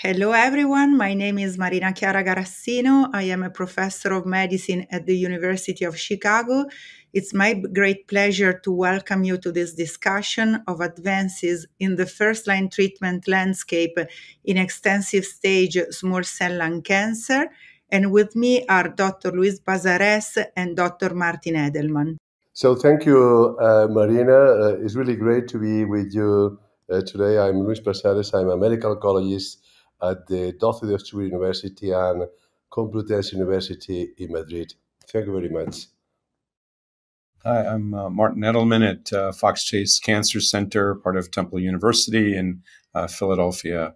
Hello, everyone. My name is Marina Garassino. I am a professor of medicine at the University of Chicago. It's my great pleasure to welcome you to this discussion of advances in the first-line treatment landscape in extensive stage small cell lung cancer. And with me are Dr. Luis Paz-Ares and Dr. Martin Edelman. So thank you, Marina. It's really great to be with you today. I'm Luis Paz-Ares. I'm a medical oncologist at the Dr. University and Complutense University in Madrid. Thank you very much. Hi, I'm Martin Edelman at Fox Chase Cancer Center, part of Temple University in Philadelphia.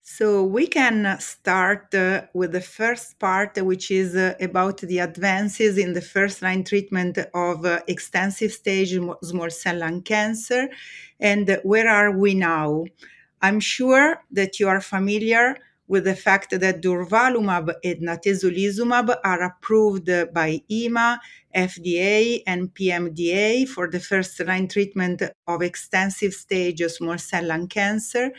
So we can start with the first part, which is about the advances in the first-line treatment of extensive stage small cell lung cancer. And where are we now? I'm sure that you are familiar with the fact that durvalumab and natalizumab are approved by EMA, FDA, and PMDA for the first-line treatment of extensive stage small cell lung cancer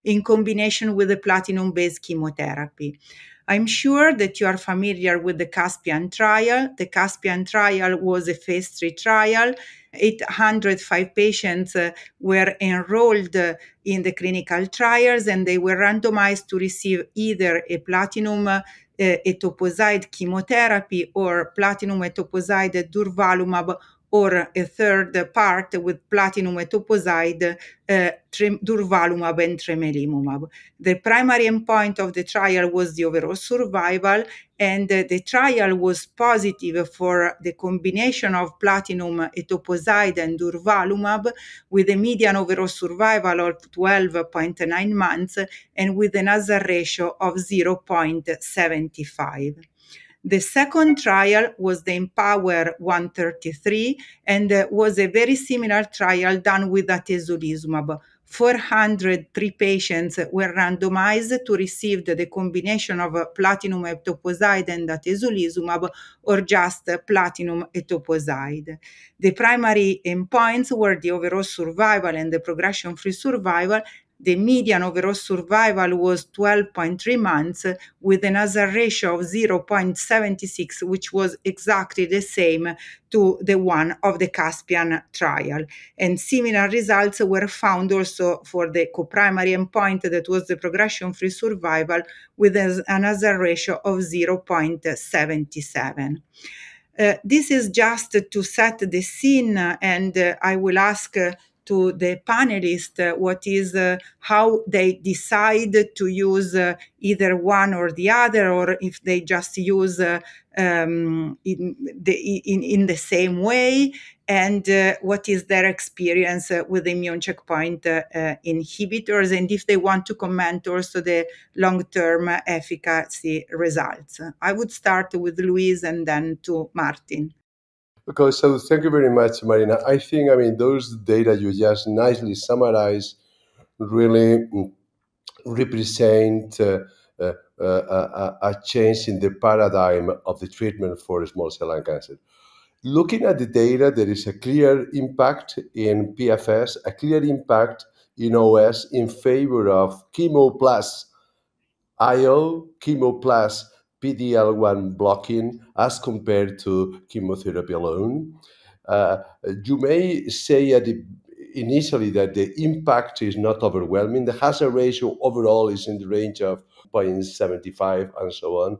in combination with the platinum-based chemotherapy. I'm sure that you are familiar with the Caspian trial. The Caspian trial was a phase 3 trial. 805 patients were enrolled in the clinical trials, and they were randomized to receive either a platinum etoposide chemotherapy or platinum etoposide durvalumab, or a third part with platinum etoposide, durvalumab and tremelimumab. The primary endpoint of the trial was the overall survival, and the trial was positive for the combination of platinum etoposide and durvalumab, with a median overall survival of 12.9 months and with an hazard ratio of 0.75. The second trial was the Empower 133 and was a very similar trial done with atezolizumab. 403 patients were randomized to receive the combination of platinum etoposide and atezolizumab or just platinum etoposide. The primary endpoints were the overall survival and the progression-free survival. The median overall survival was 12.3 months with an hazard ratio of 0.76, which was exactly the same to the one of the Caspian trial. And similar results were found also for the co-primary endpoint, that was the progression-free survival, with an hazard ratio of 0.77. This is just to set the scene, and I will ask to the panelists how they decide to use either one or the other, or if they just use in the same way, and what is their experience with immune checkpoint inhibitors, and if they want to comment also the long-term efficacy results. I would start with Luis and then to Martin. Okay, so thank you very much, Marina. I think, those data you just nicely summarized really represent a change in the paradigm of the treatment for small cell lung cancer. Looking at the data, there is a clear impact in PFS, a clear impact in OS in favor of chemo plus IO, chemo plus PD-L1 blocking as compared to chemotherapy alone. You may say initially that the impact is not overwhelming. The hazard ratio overall is in the range of 0.75 and so on.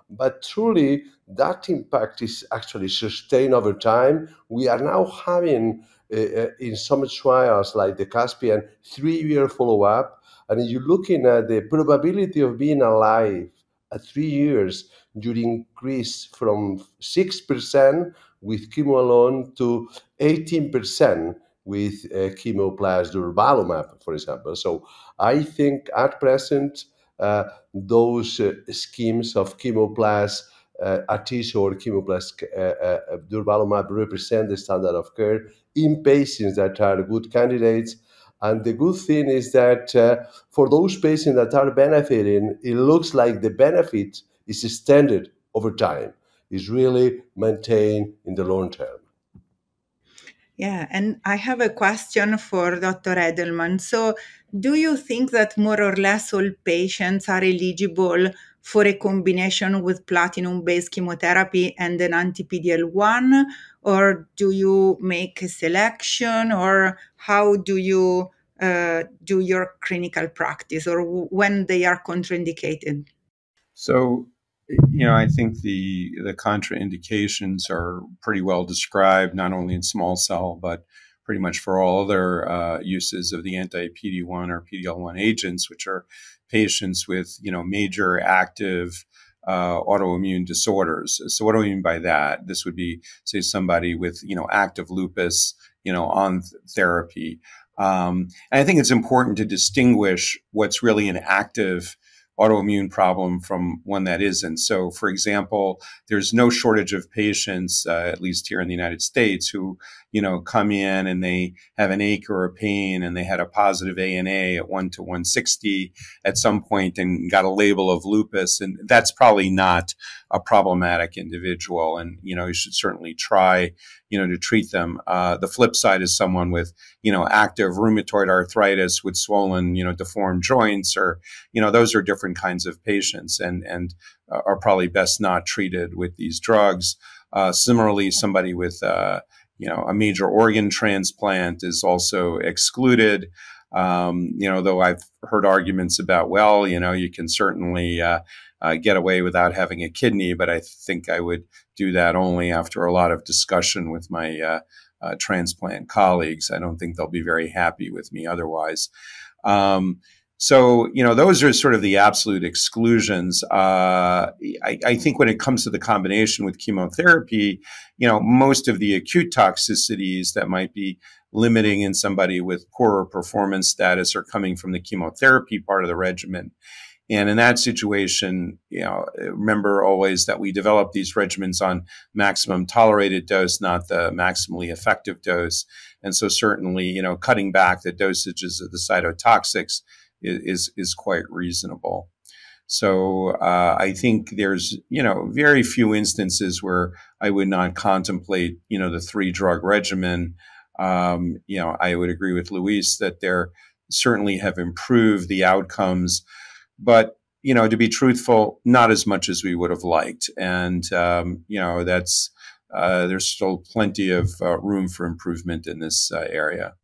But truly, that impact is actually sustained over time. We are now having, in some trials like the Caspian, 3-year follow-up. And you're looking at the probability of being alive at 3 years, you increase from 6% with chemo alone to 18% with chemo plus durvalumab, for example. So I think at present, those schemes of chemo plus atezo or chemo plus durvalumab represent the standard of care in patients that are good candidates. And the good thing is that for those patients that are benefiting, it looks like the benefit is extended over time, is really maintained in the long term. Yeah, and I have a question for Dr. Edelman. So, do you think that more or less all patients are eligible for a combination with platinum-based chemotherapy and an anti-PD-L1, or do you make a selection, or how do you do your clinical practice, or when they are contraindicated? So, I think the contraindications are pretty well described, not only in small cell, but pretty much for all other uses of the anti-PD-1 or PD-L1 agents, which are patients with, major active autoimmune disorders. So what do I mean by that? This would be, say, somebody with, active lupus, on therapy. And I think it's important to distinguish what's really an active autoimmune problem from one that isn't. So, for example, there's no shortage of patients, at least here in the United States, who, come in and they have an ache or a pain and they had a positive ANA at 1 to 160 at some point and got a label of lupus. And that's probably not a problematic individual. And, you should certainly try, to treat them. The flip side is someone with, active rheumatoid arthritis with swollen, deformed joints, or, those are different kinds of patients and are probably best not treated with these drugs. Similarly, somebody with, a major organ transplant is also excluded. Though I've heard arguments about, well, you can certainly get away without having a kidney, but I think I would do that only after a lot of discussion with my transplant colleagues. I don't think they'll be very happy with me otherwise. So, those are sort of the absolute exclusions. I think when it comes to the combination with chemotherapy, most of the acute toxicities that might be limiting in somebody with poorer performance status are coming from the chemotherapy part of the regimen. And in that situation, remember always that we develop these regimens on maximum tolerated dose, not the maximally effective dose. And so certainly, cutting back the dosages of the cytotoxics is quite reasonable. So I think there's, very few instances where I would not contemplate, the 3-drug regimen. I would agree with Luis that there certainly have improved the outcomes, but, to be truthful, not as much as we would have liked. And, that's, there's still plenty of room for improvement in this area.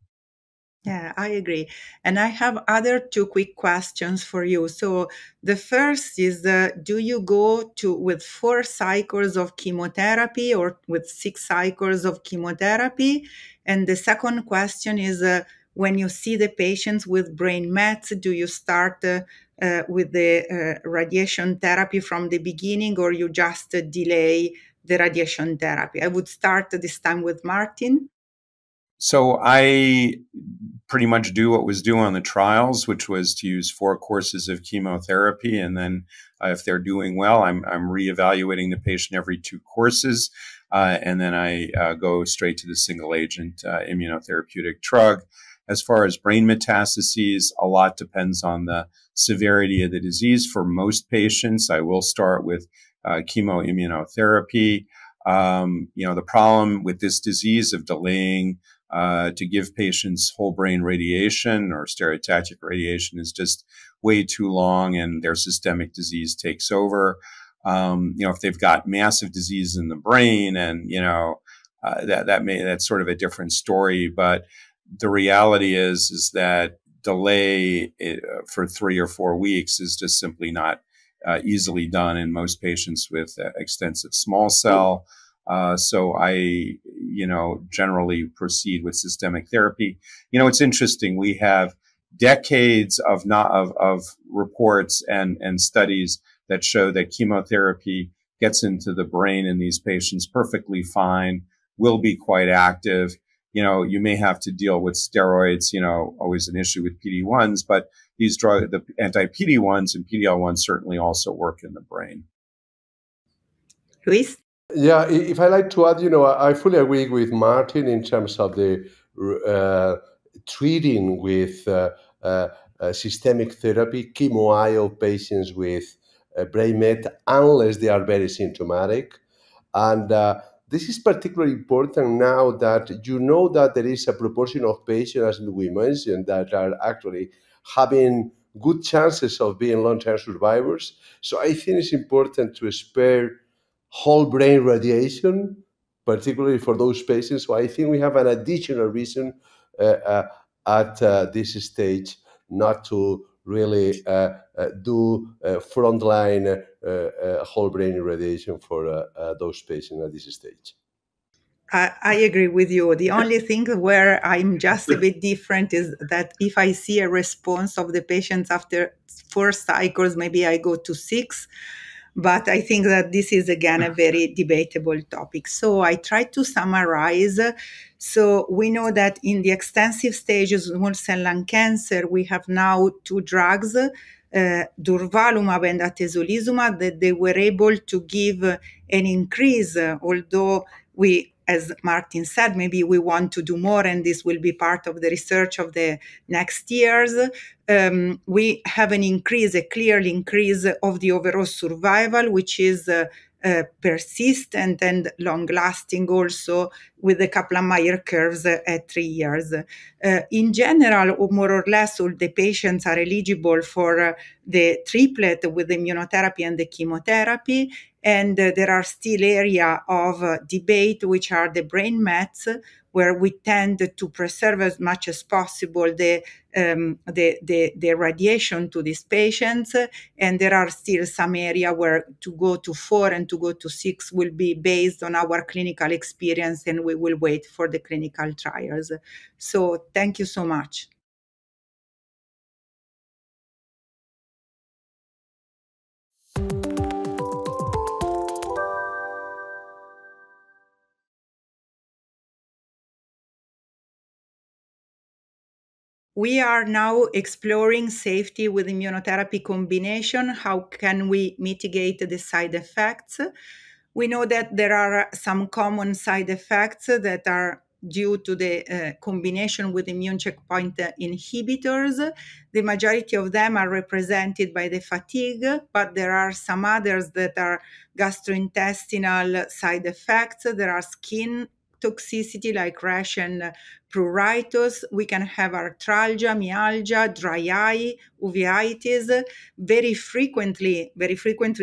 Yeah, I agree. And I have other 2 quick questions for you. So the first is, do you go with 4 cycles of chemotherapy or with 6 cycles of chemotherapy? And the second question is, when you see the patients with brain mets, do you start with the radiation therapy from the beginning, or you just delay the radiation therapy? I would start this time with Martin. So I pretty much do what was due on the trials, which was to use 4 courses of chemotherapy. And then if they're doing well, I'm reevaluating the patient every 2 courses. And then I go straight to the single agent immunotherapeutic drug. As far as brain metastases, a lot depends on the severity of the disease. For most patients, I will start with chemoimmunotherapy. The problem with this disease of delaying to give patients whole brain radiation or stereotactic radiation is just way too long, and their systemic disease takes over. If they've got massive disease in the brain, and that's sort of a different story. But the reality is that delay for 3 or 4 weeks is just simply not easily done in most patients with extensive small cell. So I, generally proceed with systemic therapy. It's interesting. We have decades of reports and studies that show that chemotherapy gets into the brain in these patients perfectly fine, will be quite active. You may have to deal with steroids, always an issue with PD-1s, but these drugs, the anti-PD-1s and PD-L1s certainly also work in the brain. Luis? Yeah, if I like to add, I fully agree with Martin in terms of the treating with systemic therapy, chemo-IO patients with brain met, unless they are very symptomatic. And this is particularly important now that you know that there is a proportion of patients, as we mentioned, that are actually having good chances of being long-term survivors. So I think it's important to spare whole brain radiation, particularly for those patients. So I think we have an additional reason at this stage not to really do frontline whole brain irradiation for those patients at this stage. I agree with you. The only thing where I'm just a bit different is that if I see a response of the patients after 4 cycles, maybe I go to 6. But I think that this is, again, a very debatable topic. So I try to summarize. So we know that in the extensive stages of small cell lung cancer, we have now 2 drugs, durvalumab and atezolizumab, that they were able to give an increase, although we, as Martin said, maybe we want to do more, and this will be part of the research of the next years. We have an increase, a clear increase of the overall survival, which is persistent and long-lasting also, with the Kaplan-Meier curves at 3 years. In general, or more or less, all the patients are eligible for the triplet with the immunotherapy and the chemotherapy. And there are still areas of debate, which are the brain mets, where we tend to preserve as much as possible the radiation to these patients. And there are still some area where to go to 4 and to go to 6 will be based on our clinical experience, and we will wait for the clinical trials. So thank you so much. We are now exploring safety with immunotherapy combination. How can we mitigate the side effects? We know that there are some common side effects that are due to the combination with immune checkpoint inhibitors. The majority of them are represented by the fatigue, but there are some others that are gastrointestinal side effects. There are skin toxicity like rash and pruritus. We can have arthralgia, myalgia, dry eye, uveitis. Very frequently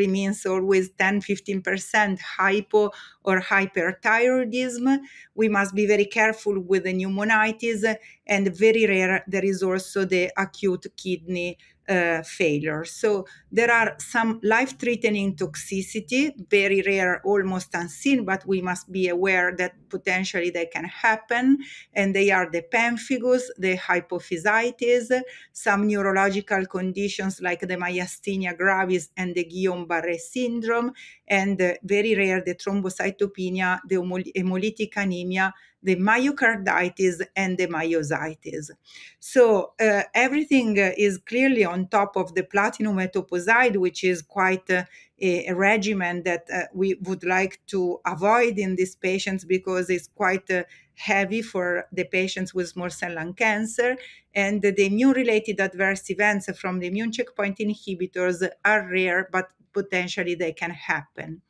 means always 10-15% hypo or hyperthyroidism. We must be very careful with the pneumonitis, and very rare there is also the acute kidney failure. So there are some life-threatening toxicity, very rare, almost unseen, but we must be aware that potentially they can happen. And they are the pemphigus, the hypophysitis, some neurological conditions like the myasthenia gravis and the Guillain-Barré syndrome, and very rare, the thrombocytopenia, the hemolytic anemia, the myocarditis, and the myositis. So everything is clearly on top of the platinum etoposide, which is quite a regimen that we would like to avoid in these patients because it's quite heavy for the patients with small cell lung cancer. And the immune-related adverse events from the immune checkpoint inhibitors are rare, but potentially they can happen.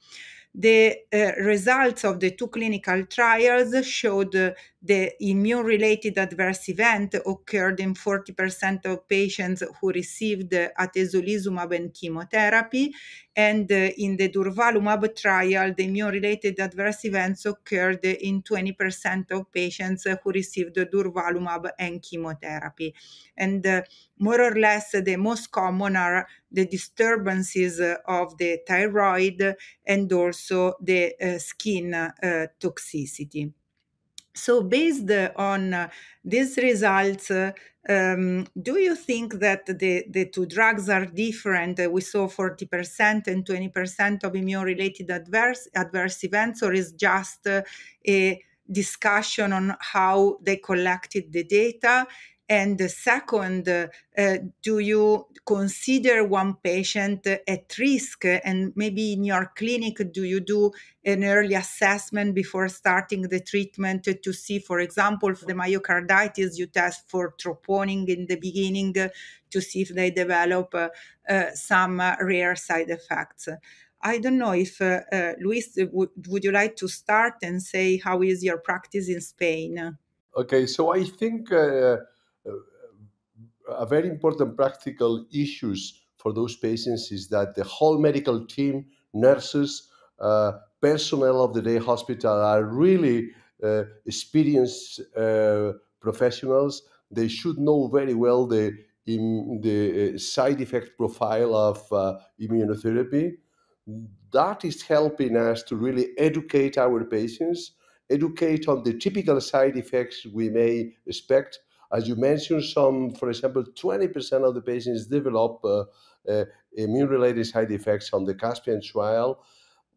The results of the 2 clinical trials showed the immune-related adverse event occurred in 40% of patients who received atezolizumab and chemotherapy. And in the durvalumab trial, the immune-related adverse events occurred in 20% of patients who received durvalumab and chemotherapy. And more or less, the most common are the disturbances of the thyroid and also the skin toxicity. So based on these results, do you think that the 2 drugs are different? We saw 40% and 20% of immune-related adverse events, or is just a discussion on how they collected the data? And the second, do you consider one patient at risk? And maybe in your clinic, do you do an early assessment before starting the treatment to see, for example, for the myocarditis, you test for troponin in the beginning to see if they develop some rare side effects? I don't know if, Luis, would you like to start and say how is your practice in Spain? Okay, so I think a very important practical issues for those patients is that the whole medical team, nurses, personnel of the day hospital are really experienced professionals. They should know very well the side effect profile of immunotherapy. That is helping us to really educate our patients, educate on the typical side effects we may expect. As you mentioned, for example, 20% of the patients develop immune-related side effects on the Caspian trial.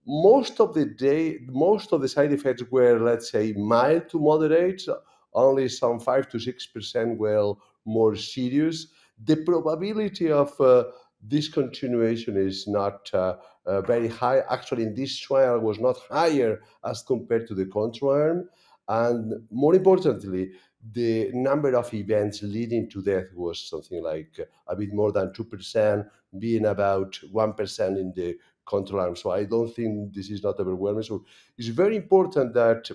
Most of the side effects were, let's say, mild to moderate. Only some 5 to 6% were more serious. The probability of discontinuation is not very high. Actually, in this trial was not higher as compared to the control arm. And more importantly, the number of events leading to death was something like a bit more than 2%, being about 1% in the control arm. So I don't think this is not overwhelming. So it's very important that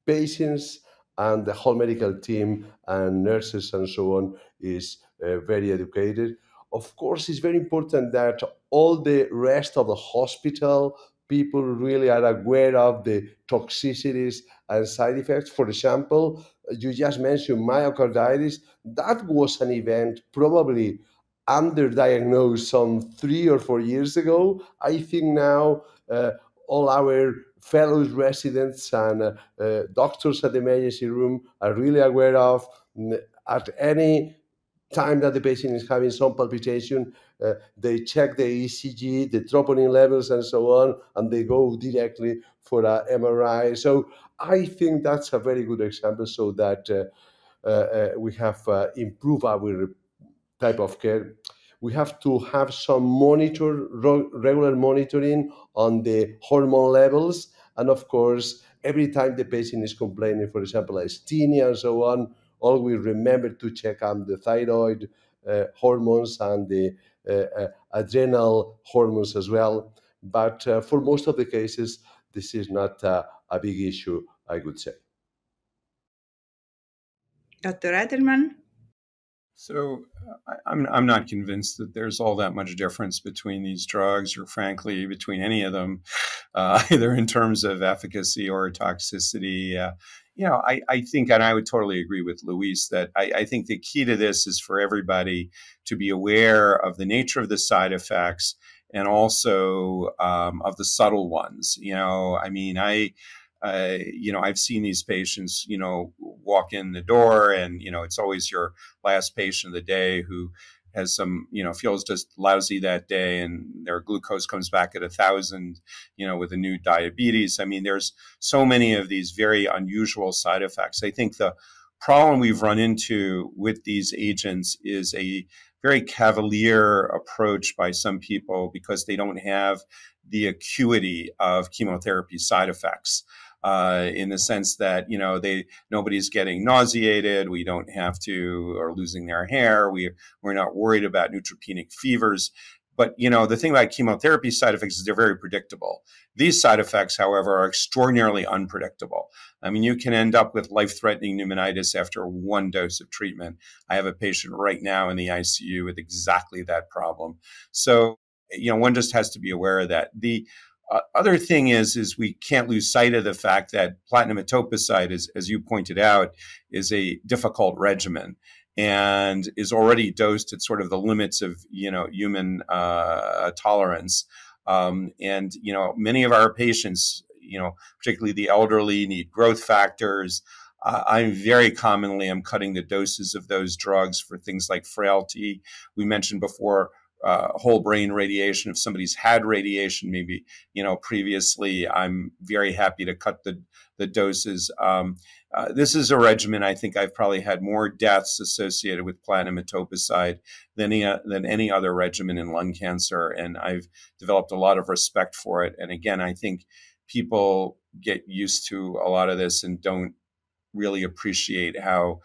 patients and the whole medical team and nurses and so on is very educated. Of course, it's very important that all the rest of the hospital people really are aware of the toxicities and side effects. For example, you just mentioned myocarditis. That was an event probably underdiagnosed some 3 or 4 years ago. I think now all our fellow residents and doctors at the emergency room are really aware of. At any time that the patient is having some palpitation, they check the ECG, the troponin levels, and so on, and they go directly for an MRI. So I think that's a very good example, so that we have improved our type of care. We have to have some regular monitoring on the hormone levels. And of course, every time the patient is complaining, for example, asthenia and so on, always remember to check on the thyroid hormones and the adrenal hormones as well. But for most of the cases, this is not a big issue, I would say. Dr. Edelman? So I'm not convinced that there's all that much difference between these drugs, or frankly, between any of them, either in terms of efficacy or toxicity. I think, and I would totally agree with Luis, that I think the key to this is for everybody to be aware of the nature of the side effects and also of the subtle ones. I've seen these patients, walk in the door, and, it's always your last patient of the day who has some, feels just lousy that day, and their glucose comes back at 1,000, with a new diabetes. I mean, there's so many of these very unusual side effects. I think the problem we've run into with these agents is a very cavalier approach by some people because they don't have the acuity of chemotherapy side effects. In the sense that, nobody's getting nauseated, we don't have to, or losing their hair, we're not worried about neutropenic fevers. But, the thing about chemotherapy side effects is they're very predictable. These side effects, however, are extraordinarily unpredictable. I mean, you can end up with life-threatening pneumonitis after one dose of treatment. I have a patient right now in the ICU with exactly that problem. So, one just has to be aware of that. The other thing is we can't lose sight of the fact that platinum etoposide, as you pointed out, is a difficult regimen and is already dosed at sort of the limits of human tolerance. Many of our patients, particularly the elderly, need growth factors. I very commonly am cutting the doses of those drugs for things like frailty. We mentioned before whole brain radiation. If somebody's had radiation, maybe, previously, I'm very happy to cut the doses. This is a regimen. I think I've probably had more deaths associated with platinum etoposide than any other regimen in lung cancer, and I've developed a lot of respect for it. And again, I think people get used to a lot of this and don't really appreciate how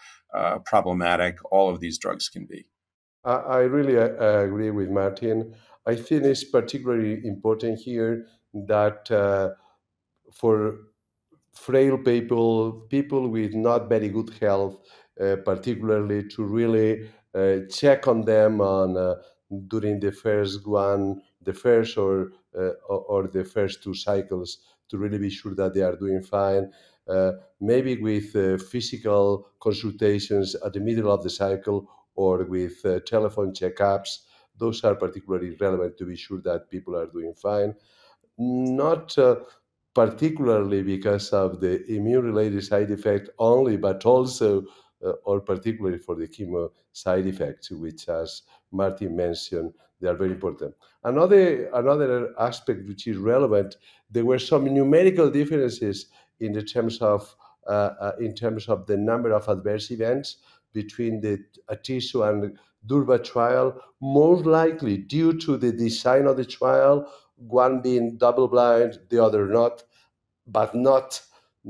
problematic all of these drugs can be. I really agree with Martin. I think it's particularly important here that for frail people, people with not very good health, particularly to really check on them on during the first or the first two cycles to really be sure that they are doing fine. Maybe with physical consultations at the middle of the cycle or with telephone checkups. Those are particularly relevant to be sure that people are doing fine. Not particularly because of the immune-related side effect only, but also or particularly for the chemo side effects, which, as Martin mentioned, they are very important. Another aspect which is relevant, there were some numerical differences in the terms of the number of adverse events between the Atiso and Durva trial, most likely due to the design of the trial, one being double blind, the other not, but not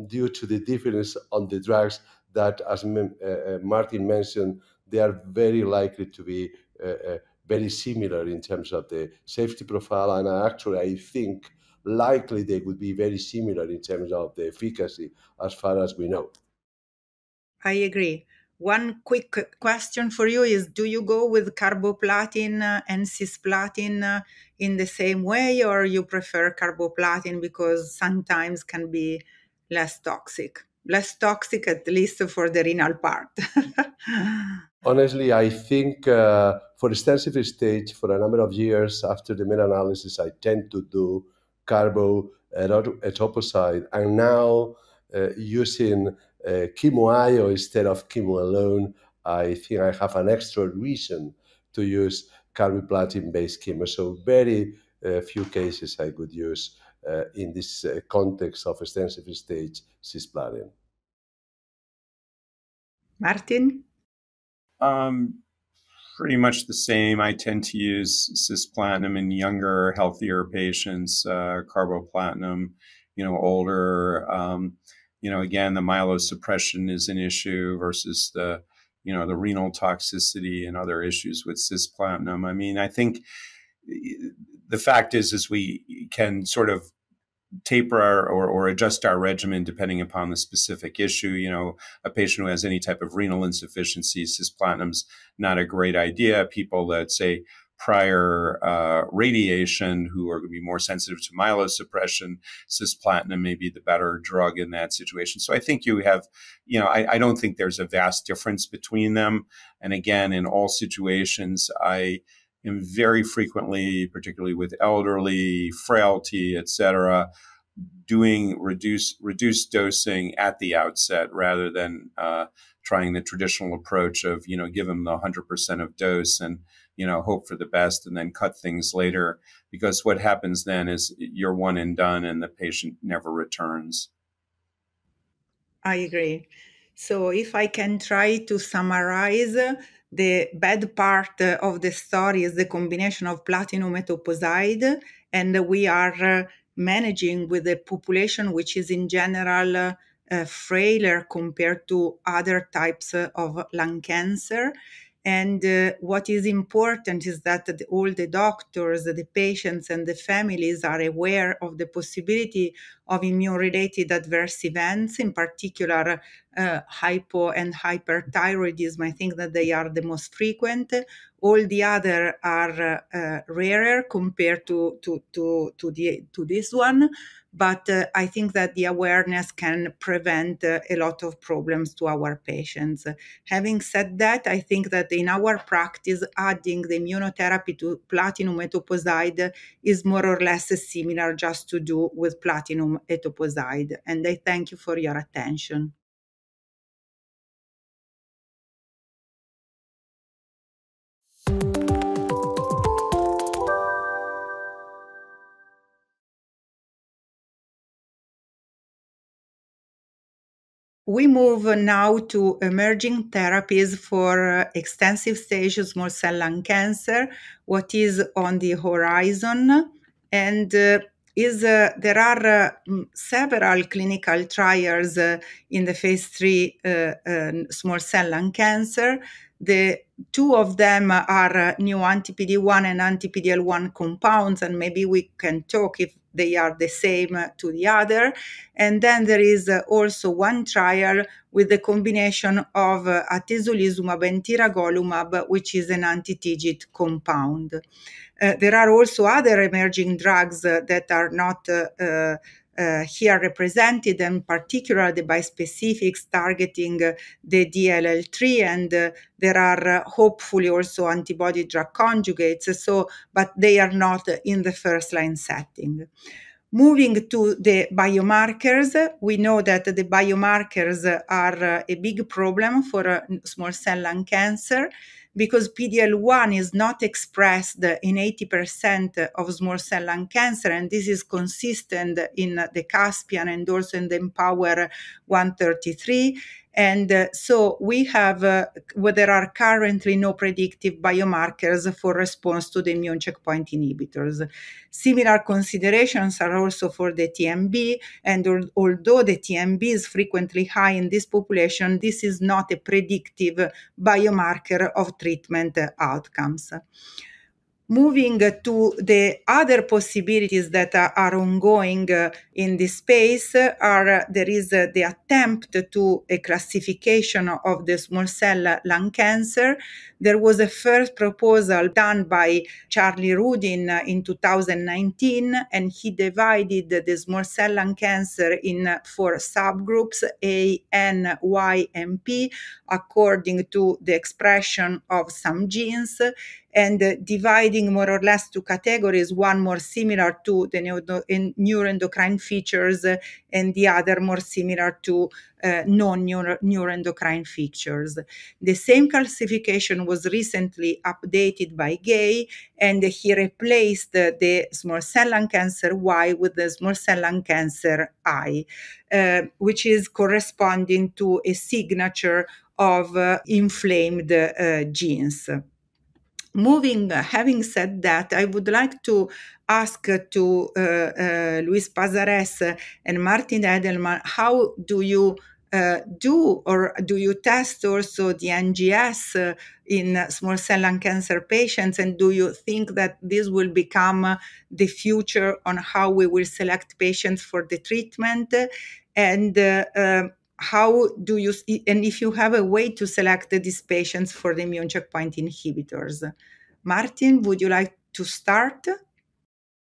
due to the difference on the drugs that, as Martin mentioned, they are very likely to be very similar in terms of the safety profile. And actually, I think likely they would be very similar in terms of the efficacy as far as we know. I agree. One quick question for you is, do you go with carboplatin and cisplatin in the same way, or you prefer carboplatin because sometimes can be less toxic? Less toxic, at least for the renal part. Honestly, I think for extensive stage, for a number of years after the meta-analysis, I tend to do carbo etoposide, and now using chemo-IO instead of chemo alone, I think I have an extra reason to use carboplatin-based chemo. So very few cases I could use in this context of extensive stage cisplatin. Martin? Pretty much the same. I tend to use cisplatin in younger, healthier patients, carboplatin, older. Again, the myelosuppression is an issue versus the renal toxicity and other issues with cisplatin. I mean, I think the fact is we can sort of taper or adjust our regimen depending upon the specific issue. A patient who has any type of renal insufficiency, cisplatinum's not a great idea. People that say prior radiation who are going to be more sensitive to myelosuppression, cisplatin may be the better drug in that situation. So I think you have, I don't think there's a vast difference between them. And again, in all situations, I am very frequently, particularly with elderly, frailty, et cetera, doing reduced dosing at the outset rather than trying the traditional approach of, give them the 100% of dose and, hope for the best and then cut things later. Because what happens then is you're one and done and the patient never returns. I agree. So if I can try to summarize, the bad part of the story is the combination of platinum etoposide, and we are managing with a population which is in general frailer compared to other types of lung cancer. And what is important is that all the doctors, the patients, and the families are aware of the possibility of immune-related adverse events, in particular hypo and hyperthyroidism. I think that they are the most frequent. All the other are rarer compared to this one. But I think that the awareness can prevent a lot of problems to our patients. Having said that, I think that in our practice, adding the immunotherapy to platinum etoposide is more or less similar just to do with platinum etoposide. And I thank you for your attention. we move now to emerging therapies for extensive stage small cell lung cancer, what is on the horizon. And there are several clinical trials in the phase 3 small cell lung cancer. The two of them are new anti-PD-1 and anti-PD-L1 compounds, and maybe we can talk if they are the same to the other. And then there is also one trial with the combination of atezolizumab and tiragolumab, which is an anti-TIGIT compound. There are also other emerging drugs that are not here represented, and particularly the bispecifics targeting the DLL3, and there are hopefully also antibody drug conjugates, but they are not in the first line setting. Moving to the biomarkers, we know that the biomarkers are a big problem for small cell lung cancer, because PD-L1 is not expressed in 80% of small cell lung cancer, and this is consistent in the Caspian and also in the Empower 133. And so we have, there are currently no predictive biomarkers for response to the immune checkpoint inhibitors. Similar considerations are also for the TMB, and although the TMB is frequently high in this population, this is not a predictive biomarker of treatment outcomes. Moving to the other possibilities that are ongoing in this space there is the attempt to a classification of the small cell lung cancer. There was a first proposal done by Charlie Rudin in 2019, and he divided the small cell lung cancer in 4 subgroups, A, N, Y, and P, according to the expression of some genes, and dividing more or less 2 categories, one more similar to the neuroendocrine features and the other more similar to non-neuroendocrine features. The same classification was recently updated by Gay, and he replaced the small cell lung cancer Y with the small cell lung cancer I, which is corresponding to a signature of inflamed genes. Having said that, I would like to ask to Luis Paz-Ares and Martin Edelman, how do you do you test also the NGS in small cell lung cancer patients, and do you think that this will become the future on how we will select patients for the treatment? And how do you, and if you have a way to select these patients for the immune checkpoint inhibitors? Martin, would you like to start?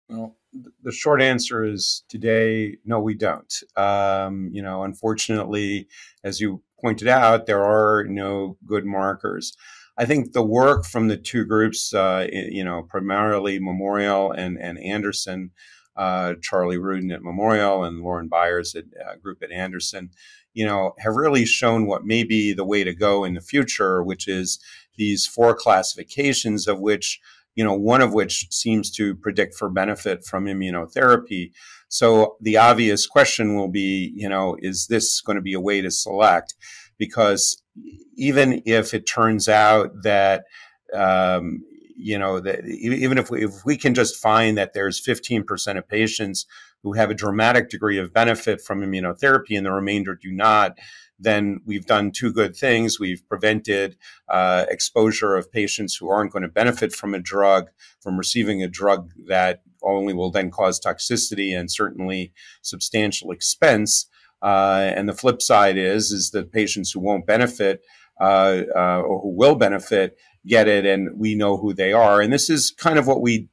Well, the short answer is today, no, we don't. Unfortunately, as you pointed out, there are no good markers. I think the work from the 2 groups, primarily Memorial and Anderson, Charlie Rudin at Memorial and Lauren Byers at group at Anderson, have really shown what may be the way to go in the future, which is these 4 classifications, of which, one of which seems to predict for benefit from immunotherapy. So the obvious question will be, is this going to be a way to select? Because even if it turns out that, that even if we can just find that there's 15% of patients who have a dramatic degree of benefit from immunotherapy and the remainder do not, then we've done 2 good things. We've prevented exposure of patients who aren't going to benefit from a drug, from receiving a drug that only will then cause toxicity and certainly substantial expense. And the flip side is that patients who won't benefit or who will benefit get it, and we know who they are. And this is kind of what we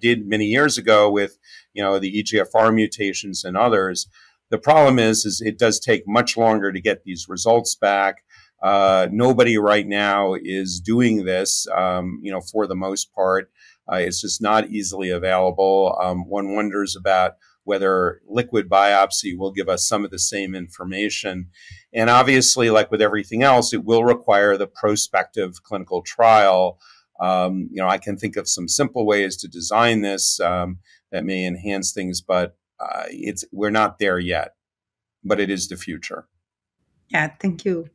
did many years ago with the EGFR mutations and others. The problem is it does take much longer to get these results back. Nobody right now is doing this, for the most part. It's just not easily available. One wonders about whether liquid biopsy will give us some of the same information. And obviously, like with everything else, it will require the prospective clinical trial. I can think of some simple ways to design this that may enhance things, but we're not there yet, but it is the future. Yeah, thank you.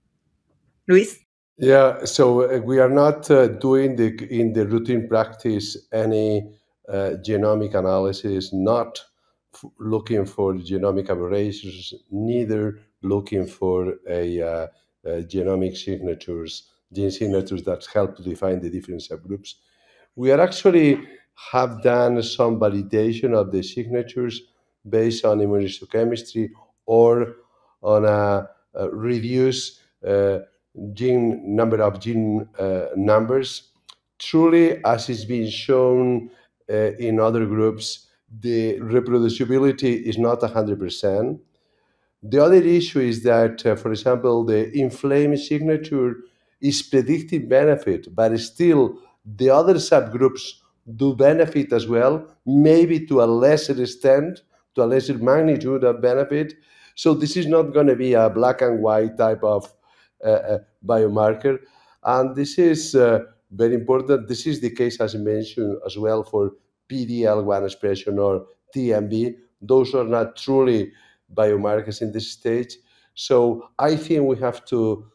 Luis? Yeah, so we are not doing in the routine practice any genomic analysis, not looking for genomic aberrations, neither looking for genomic signatures, gene signatures that help to define the different subgroups. We are actually have done some validation of the signatures based on immunohistochemistry or on a reduced gene number of gene numbers. Truly, as is being shown in other groups, the reproducibility is not 100%. The other issue is that, for example, the inflamed signature is predicting benefit, but still the other subgroups do benefit as well, maybe to a lesser extent, to a lesser magnitude of benefit. So this is not going to be a black and white type of biomarker. And this is very important. This is the case, as I mentioned, as well for PDL1 expression or TMB. Those are not truly biomarkers in this stage. So I think we have to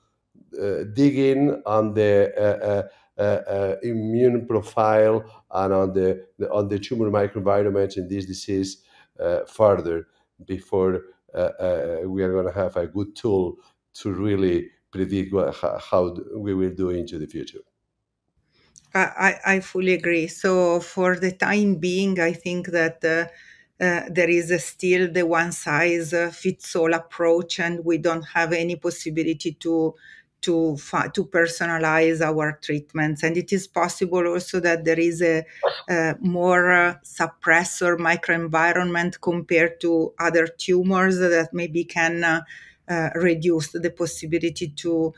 dig in on the immune profile and on the tumor microenvironment in this disease further before we are going to have a good tool to really predict how we will do into the future. I fully agree. So for the time being, I think that there is still the one size fits all approach, and we don't have any possibility to personalize our treatments. And it is possible also that there is a more suppressor microenvironment compared to other tumors that maybe can reduce the possibility to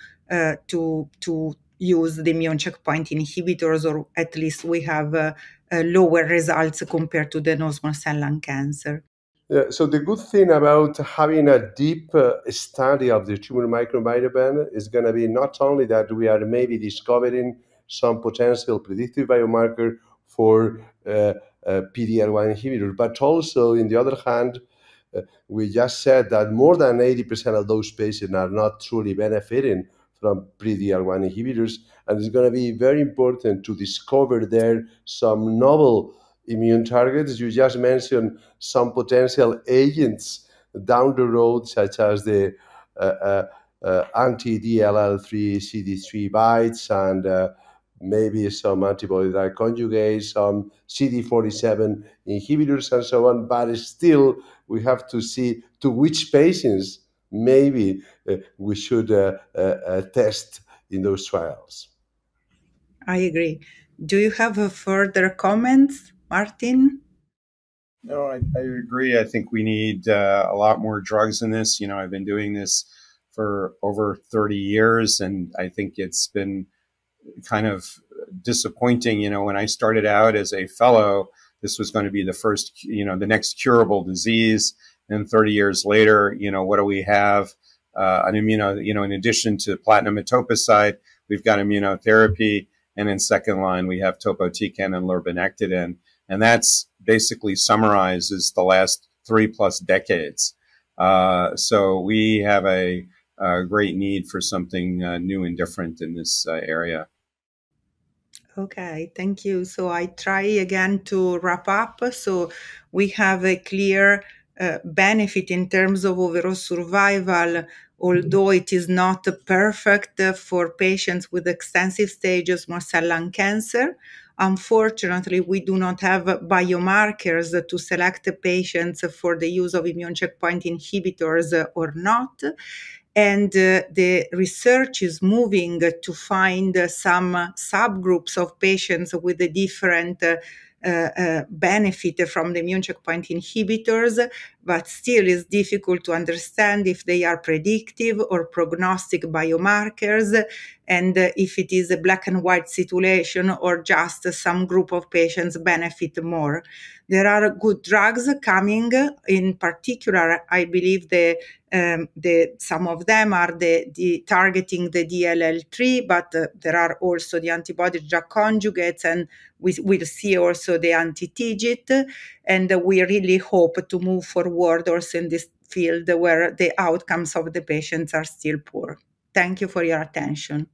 use the immune checkpoint inhibitors, or at least we have lower results compared to the non-small cell lung cancer. Yeah, so the good thing about having a deep study of the tumor microenvironment is going to be not only that we are maybe discovering some potential predictive biomarker for PD-L1 inhibitor, but also, in the other hand, we just said that more than 80% of those patients are not truly benefiting from PD-L1 inhibitors, and it's going to be very important to discover there some novel immune targets. You just mentioned some potential agents down the road, such as the anti-DLL3 CD3 bites and maybe some antibody drug conjugates, some CD47 inhibitors, and so on. But still, we have to see to which patients maybe we should test in those trials. I agree. Do you have further comments, Martin? No, I agree. I think we need a lot more drugs in this. You know, I've been doing this for over 30 years, and I think it's been kind of disappointing. You know, when I started out as a fellow, this was going to be the first, you know, the next curable disease. And 30 years later, you know, what do we have? An you know, in addition to platinum etoposide, we've got immunotherapy. And in second line, we have topotecan and lurbinectedin. And that's basically summarizes the last 3+ decades. So we have a great need for something new and different in this area. Okay, thank you. So I try again to wrap up. So we have a clear benefit in terms of overall survival, although it is not perfect for patients with extensive stage small cell lung cancer. Unfortunately, we do not have biomarkers to select patients for the use of immune checkpoint inhibitors or not. And the research is moving to find some subgroups of patients with a different benefit from the immune checkpoint inhibitors, but still it's difficult to understand if they are predictive or prognostic biomarkers, and if it is a black and white situation or just some group of patients benefit more. There are good drugs coming. In particular, I believe some of them are the targeting the DLL3, but there are also the antibody drug conjugates, and we will see also the anti-TIGIT, and we really hope to move forward also in this field where the outcomes of the patients are still poor. Thank you for your attention.